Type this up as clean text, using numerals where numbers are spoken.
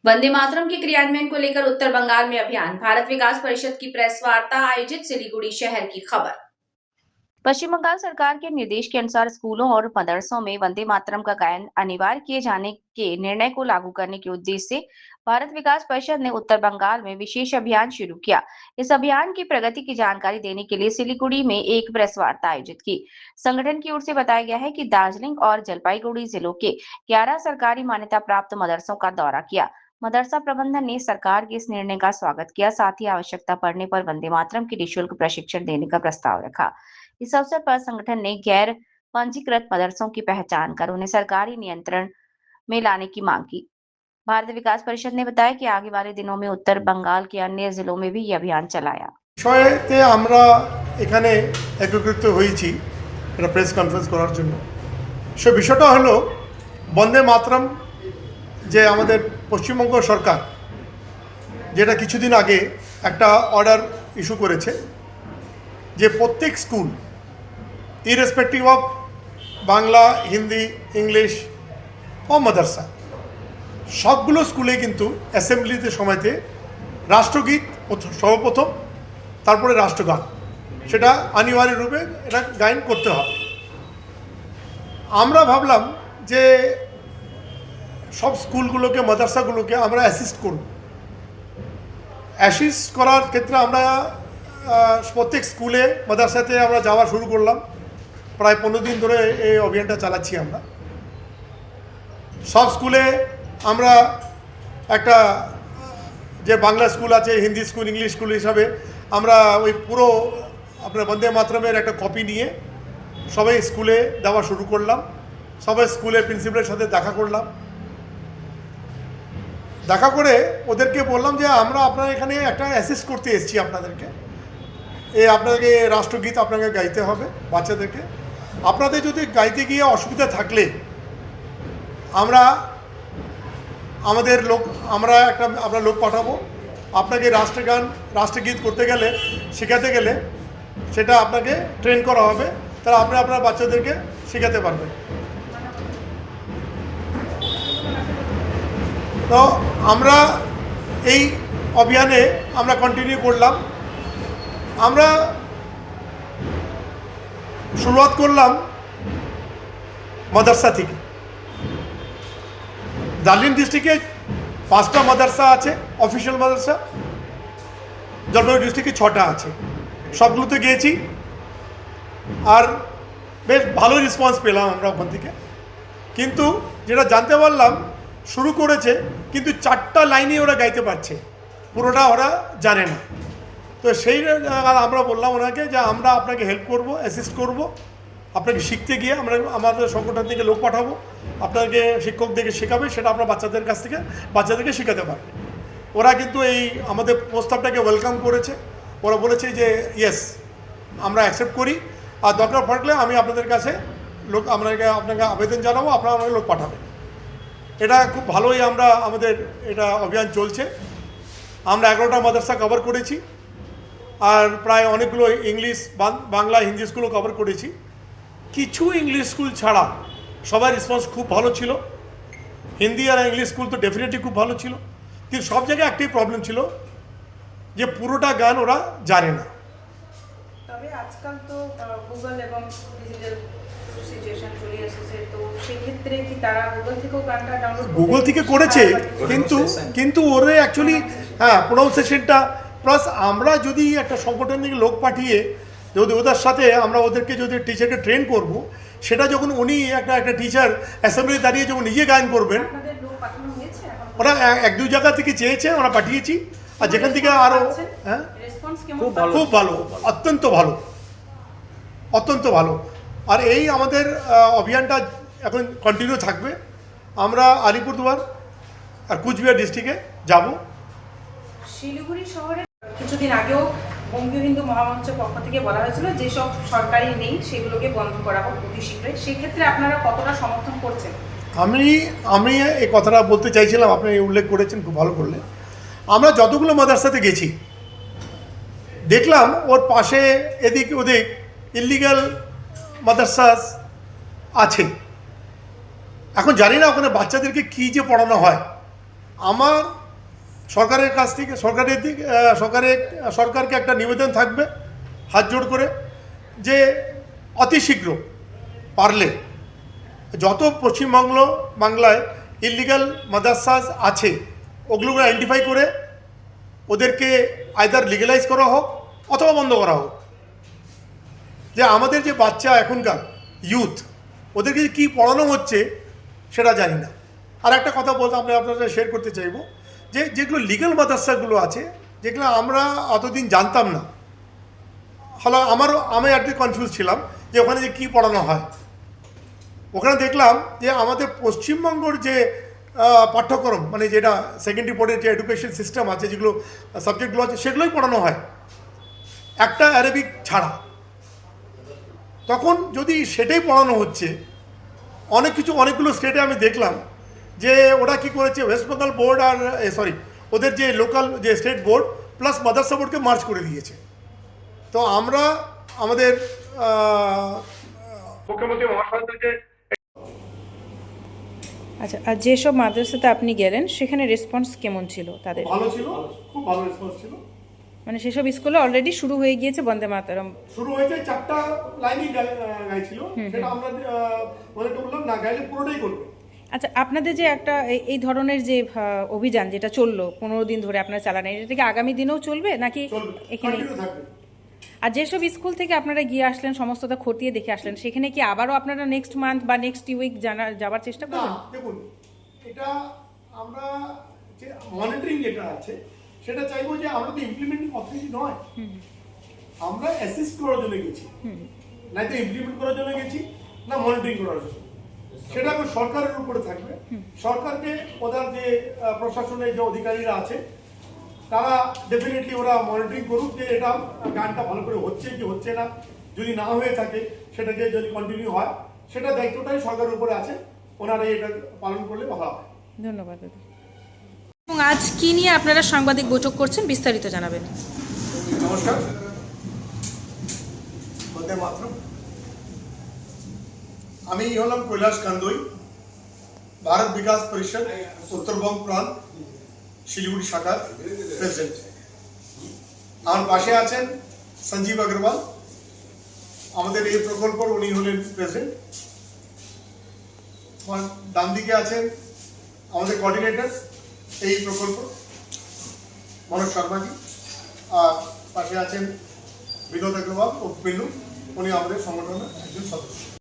वंदे मातरम के क्रियान्वयन को लेकर उत्तर बंगाल में अभियान। भारत विकास परिषद की प्रेस वार्ता आयोजित सिलीगुड़ी शहर की खबर। पश्चिम बंगाल सरकार के निर्देश के अनुसार स्कूलों और मदरसों में वंदे मातरम का गायन अनिवार्य किए जाने के निर्णय को लागू करने के उद्देश्य से भारत विकास परिषद ने उत्तर बंगाल में विशेष अभियान शुरू किया। इस अभियान की प्रगति की जानकारी देने के लिए सिलीगुड़ी में एक प्रेस वार्ता आयोजित की। संगठन की ओर से बताया गया है कि दार्जिलिंग और जलपाईगुड़ी जिलों के 11 सरकारी मान्यता प्राप्त मदरसों का दौरा किया। मदरसा प्रबंधन ने सरकार के इस निर्णय का स्वागत किया, साथ ही आवश्यकता पड़ने पर वंदे मातरम की निःशुल्क प्रशिक्षण देने का प्रस्ताव रखा। इस अवसर पर संगठन ने गैर पंजीकृत मदरसों की पहचान कर उन्हें सरकारी नियंत्रण में लाने की मांग की। भारत विकास परिषद ने बताया कि आगे वाले दिनों में उत्तर बंगाल के अन्य जिलों में भी ये अभियान चलाया। বিষয়েতে আমরা এখানে একত্রিত হয়েছি একটা প্রেস কনফারেন্স করার জন্য। সে বিষয়টা হলো বন্দে মাতরম যে আমাদের পশ্চিমবঙ্গ সরকার যেটা কিছুদিন আগে একটা অর্ডার ইস্যু করেছে যে প্রত্যেক school irrespective of Bangla, Hindi, English ও মাদ্রাসা সবগুলো স্কুলে কিন্তু অ্যাসেম্বলিতে সময়তে রাষ্ট্রগীত সর্বপ্রথম, তারপরে রাষ্ট্রগান সেটা অনিবার্য রূপে এটা গায়ন করতে হবে। আমরা ভাবলাম যে সব স্কুলগুলোকে, মাদ্রাসাগুলোকে আমরা অ্যাসিস্ট করব। অ্যাসিস্ট করার ক্ষেত্রে আমরা প্রত্যেক স্কুলে, মাদ্রাসাতে আমরা যাওয়া শুরু করলাম। প্রায় 15 দিন ধরে এই অভিযানটা চালাচ্ছি আমরা। সব স্কুলে আমরা একটা যে বাংলা স্কুল আছে, হিন্দি স্কুল, ইংলিশ স্কুল হিসাবে আমরা ওই পুরো আপনার বন্দে মাতরমের একটা কপি নিয়ে সবাই স্কুলে দেওয়া শুরু করলাম। সবাই স্কুলের প্রিন্সিপালের সাথে দেখা করলাম। দেখা করে ওদেরকে বললাম যে আমরা আপনার এখানে একটা অ্যাসিস্ট করতে এসেছি আপনাদেরকে। আপনাদেরকে রাষ্ট্রগীত আপনাকে গাইতে হবে বাচ্চাদেরকে। আপনাদের যদি গাইতে গিয়ে অসুবিধা থাকলে আমরা লোক পাঠাবো। আপনাকে রাষ্ট্রগান, রাষ্ট্রগীত করতে গেলে, শেখাতে গেলে সেটা আপনাকে ট্রেন করা হবে, তাহলে আপনি আপনার বাচ্চাদেরকে শেখাতে পারবেন। তো আমরা এই অভিযানে আমরা কন্টিনিউ করলাম। আমরা শুরুয়াত করলাম মাদ্রাসা থেকে। দার্জিলিং ডিস্ট্রিক্টে 5টা মাদ্রাসা আছে, অফিসিয়াল মাদ্রাসা। জলপাইগুড়ি ডিস্ট্রিক্টে 6টা আছে। সবগুলোতে গিয়েছি আর বেশ ভালো রেসপন্স পেলাম আমরা ওখান থেকে। কিন্তু যেটা জানতে পারলাম, শুরু করেছে কিন্তু 4টা লাইনই ওরা গাইতে পারছে, পুরোটা ওরা জানে না। তো সেই আমরা বললাম ওনাকে যে আমরা আপনাকে হেল্প করব, অ্যাসিস্ট করব। আপনাকে শিখতে গিয়ে আমরা আমাদের সংগঠন থেকে লোক পাঠাবো, আপনাকে শিক্ষকদেরকে শেখাবে, সেটা আপনার বাচ্চাদের কাছ থেকে বাচ্চাদেরকে শেখাতে পারবে। ওরা কিন্তু এই আমাদের প্রস্তাবটাকে ওয়েলকাম করেছে। ওরা বলেছে যে ইয়েস, আমরা অ্যাকসেপ্ট করি, আর দরকার পড়লে আমি আপনাদের কাছে আপনাকে আবেদন জানাবো, আপনারা আমাকে লোক পাঠাবেন। এটা খুব ভালোই আমাদের এটা অভিযান চলছে। আমরা 11টা মাদ্রাসা কভার করেছি, আর প্রায় অনেকগুলো ইংলিশ, বাংলা, হিন্দি স্কুলও কভার করেছি। কিছু ইংলিশ স্কুল ছাড়া সবার রেসপন্স খুব ভালো ছিল। হিন্দি আর ইংলিশ স্কুল তো ডেফিনেটলি খুব ভালো ছিল, কিন্তু সব জায়গায় একটাই প্রবলেম ছিল যে পুরোটা গান ওরা জানে না। তবে আজকাল তো গুগল এবং ডিজিটাল সিচুয়েশন চলে এসেছে, তো সেক্ষেত্রে কি তারা গুগল থেকেও গানটা ডাউনলোড গুগল থেকে করেছে, কিন্তু ওরা অ্যাকচুয়ালি প্রোনাউন্সিয়েশনটা প্লাস আমরা যদি একটা সংগঠন থেকে লোক পাঠিয়ে যদি ওদের সাথে আমরা ওদেরকে যদি টিচারকে ট্রেন করব, সেটা যখন উনি একটা টিচার অ্যাসেম্বলি দাঁড়িয়ে যখন নিজে গান করবেন, ওরা 1-2 জায়গা থেকে চেয়েছে, আমরা পাঠিয়েছি। আর যেখান থেকে আরও খুব ভালো, অত্যন্ত ভালো, অত্যন্ত ভালো। আর এই আমাদের অভিযানটা এখন কন্টিনিউ থাকবে। আমরা আলিপুরদুয়ার আর কুচবিহার ডিস্ট্রিক্টে যাব। শিলিগুড়ি শহরে কিছুদিন আগেও বঙ্গীয় হিন্দু মহামঞ্চের পক্ষ থেকে বলা হয়েছিল যেসব সরকারি নেই সেগুলোকে বন্ধ করা হোক অতি শীঘ্রই। সেক্ষেত্রে আপনারা কতটা সমর্থন করছেন? আমি এই কথাটা বলতে চাইছিলাম, আপনি উল্লেখ করেছেন, খুব ভালো করলেন। আমরা যতগুলো মাদ্রাসাতে গেছি দেখলাম ওর পাশে এদিক ওদিক ইলিগাল মাদ্রাসা আছে। এখন জানি না ওখানে বাচ্চাদেরকে কী যে পড়ানো হয়। আমার সরকারের কাছ থেকে সরকারকে একটা নিবেদন থাকবে হাত জোড় করে, যে অতি শীঘ্র পারলে যত বাংলায় ইলিগাল মাদ্রাসাস আছে ওগুলোকে আইডেন্টিফাই করে ওদেরকে আইদার লিগালাইজ করা হোক অথবা বন্ধ করা হোক। যে আমাদের যে বাচ্চা এখনকার ইউথ ওদেরকে কী পড়ানো হচ্ছে সেটা জানি না। আর একটা কথা বলতে আমি আপনাদের শেয়ার করতে চাইব, যে যেগুলো লিগাল মাদ্রাসাগুলো আছে যেগুলো আমরা অতদিন জানতাম না, আমি একটু কনফিউজ ছিলাম যে ওখানে যে কী পড়ানো হয়। ওখানে দেখলাম যে আমাদের পশ্চিমবঙ্গের যে পাঠ্যক্রম মানে যেটা সেকেন্ডারি বোর্ডের যে এডুকেশন সিস্টেম আছে, যেগুলো সাবজেক্টগুলো আছে সেগুলোই পড়ানো হয় একটা অ্যারাবিক ছাড়া। তখন যদি সেটাই পড়ানো হচ্ছে, অনেকগুলো স্টেটে আমি দেখলাম যে ওরা কী করেছে, ওয়েস্ট বেঙ্গল বোর্ড আর ওদের যে লোকাল যে স্টেট বোর্ড প্লাস মাদ্রাসা বোর্ডকে মার্চ করে দিয়েছে। তো আমরা আমাদের মুখ্যমন্ত্রী মহাশয়কে আচ্ছা, আর যেসব মাদ্রাসাতে আপনি গেলেন সেখানে রেসপন্স কেমন ছিল তাদের? ভালো ছিল, খুব ভালো রেসপন্স ছিল। মানে সেসব স্কুলে অলরেডি শুরু হয়ে গিয়েছে বন্দে মাতরম? শুরু হয়েছে, 4টা লাইনই গাইছিল, সেটা আমরা অনেকটা বললাম না গাইলে পুরোটাই করবে। আচ্ছা, আপনাদের যে একটা এই ধরনের যে অভিযান যেটা চললো 15 দিন ধরে আপনারা চালান, এটা কি আগামী দিনেও চলবে নাকি এখানে? থাকবে। আর যেসব স্কুল থেকে আপনারা গিয়ে আসলেন সমস্তটা খতিয়ে দেখে আসলেন, সেখানে কি আবারও আপনারা নেক্সট মান্থ বা নেক্সট উইক যাওয়ার চেষ্টা করবেন? দেখুন, এটা আমরা যে মনিটরিং যেটা আছে সেটা চাইবো, যে আমরা তো ইমপ্লিমেন্টিং অথরিটি নয়, আমরা অ্যাসিস্ট করার জন্য গেছি, না তো ইমপ্লিমেন্ট করার জন্য গেছি না মনিটরিং করার জন্য। সেটা এখন সরকারের উপরে থাকবে। সরকারকে ওদের যে প্রশাসনের যে অধিকারীরা আছে তারা ডেফিনেটলি ওরা মনিটরিং করুক যে এটা গানটা ভালো করে হচ্ছে কি হচ্ছে না। যদি না হয়ে থাকে সেটাকে যদি কন্টিনিউ হয়, সেটা দায়িত্বটাই সরকারের উপরে আছে, ওনারা এটা পালন করলে ভালো হয়। ধন্যবাদ দাদা। এবং আজ কি নিয়ে আপনারা সাংবাদিক বৈঠক করছেন বিস্তারিত জানাবেন। নমস্কার, বন্দে মাতরম। আমি হলাম কৈলাস কান্দই, ভারত বিকাশ পরিষদ উত্তরবঙ্গ প্রান্ত শিলিগুড়ি শাখার প্রেসিডেন্ট। আমার পাশে আছেন সঞ্জীব আগরওয়াল, আমাদের এই প্রকল্পের উনি হলেন প্রেসিডেন্ট। ডান দিকে আছেন আমাদের কোঅর্ডিনেটর এই প্রকল্প মনোজ শর্মাজি, আর পাশে আছেন বিনোদ আগরওয়াল ও পিন্নু, উনি আমাদের সংগঠনের একজন সদস্য।